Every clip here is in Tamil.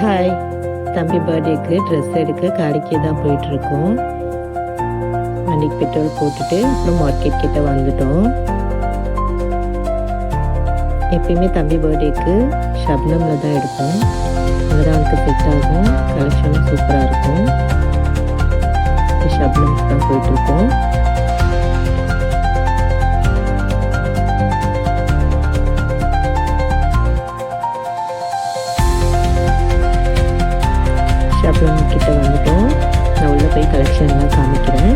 ஹாய், தம்பி பர்த்டேக்கு ட்ரெஸ் எடுக்க கடைக்கு தான் போயிட்டுருக்கோம். வண்டிக்கு பெட்ரோல் போட்டுட்டு அப்புறம் மார்க்கெட் கிட்ட வந்துட்டோம். எப்பயுமே தம்பி பர்த்டேக்கு ஷப்னமில் தான் எடுப்போம். அங்கே தான் அவனுக்கு செட் ஆகும். கலெக்ஷனும் சூப்பராக இருக்கும். ஷப்னம்க்கு தான் போயிட்டுருக்கோம். ஷப்னம் கிட்ட வந்துட்டோம். நான் உள்ளே போய் கலெக்ஷன்லாம் காமிக்கிறேன்.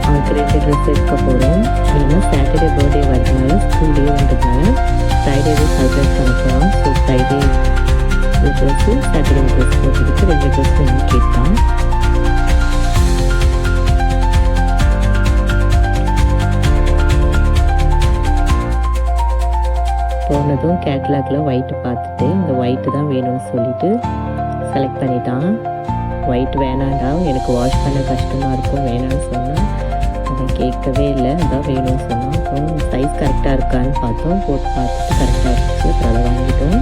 அவனுக்கு 2 ட்ரெஸ் எடுக்க போகிறோம். ஏன்னா சாட்டர்டே பர்த்டே வரதுனால ஸ்கூல் லீவ் வந்ததுனால ஃப்ரைடேவே சர்ப்ரைஸ் பண்ணிக்கலாம். ஸோ ஃப்ரைடே ஒரு ட்ரெஸ்ஸு, சாட்டர்டே ஒரு ட்ரெஸ் போட்டுக்கிட்டு 2 ட்ரெஸ் வேணும் கேட்டான். போனதும் கேட்லாகில் ஒயிட்டு பார்த்துட்டு இந்த ஒயிட்டு தான் வேணும்னு சொல்லிட்டு செலக்ட் பண்ணிட்டான். ஒயிட் வேணாண்டா, எனக்கு வாஷ் பண்ண கஷ்டமாக இருக்கும் வேணான்னு சொன்னால் அதை கேட்கவே இல்லை. அதான் வேணும்னு சொன்னான். அப்புறம் சைஸ் கரெக்டாக இருக்கான்னு பார்த்தோம். போட்டு பார்த்துட்டு கரெக்டாக இருந்துச்சு. அப்புறம் அதை வாங்கிட்டோம்.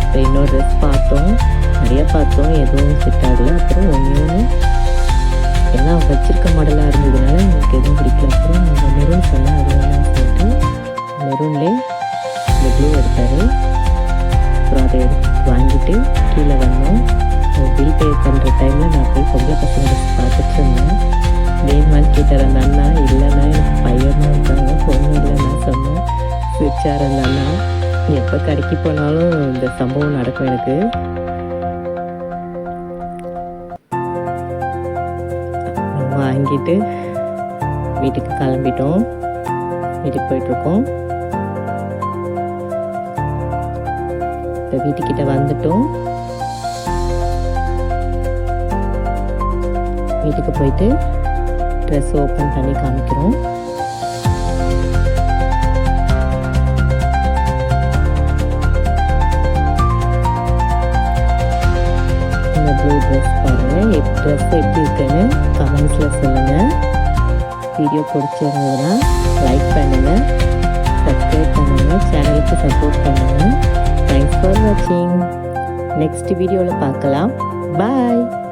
இப்போ இன்னொரு ட்ரெஸ் பார்த்தோம், நிறையா பார்த்தோம், எதுவும் செட் ஆகலை. அப்புறம் ஒன்று எல்லாம் வச்சிருக்க மாடலாக இருந்ததுனால எனக்கு எதுவும் பிடிக்கல. அப்புறம் இந்த மெரூன் சொன்னால் அது வேணாம்னு சொல்லிட்டு மெரூன்லேயே ப்ளூ எடுத்தார். அப்புறம் அதை வாங்கிட்டு கீழே வந்தோம். பில் பே பண்ணுற டைமில் நான் போய் பொம்பளை பசங்க பார்த்துட்டு இருந்தேன். வேணுமான்னு கேட்டார் அந்த அண்ணா. இல்லைன்னா எனக்கு பையனும் இருக்காங்க, பொண்ணு இல்லைன்னா சொன்னேன். சிரிச்சார் அந்த அண்ணா. எப்போ கடைக்கு போனாலும் இந்த சம்பவம் நடக்கும் எனக்கு. வாங்கிட்டு வீட்டுக்கு கிளம்பிட்டோம். வீட்டுக்கு போயிட்டுருக்கோம். வீட்டுக்கிட்ட வந்துட்டோம். வீட்டுக்கு போயிட்டு ட்ரெஸ் ஓப்பன் பண்ணி காமிக்கிறோம். இந்த ப்ளூ ட்ரெஸ் பாருங்கள். ட்ரெஸ் எப்படி இருக்குன்னு கமெண்ட்ஸில் சொல்லுங்கள். வீடியோ பிடிச்சிருந்ததுன்னா லைக் பண்ணுங்கள், சப்ஸ்கிரைப் பண்ணுங்கள், சேனலுக்கு சப்போர்ட் பண்ணுங்கள். Thanks for watching. Next video la paakalam. Bye.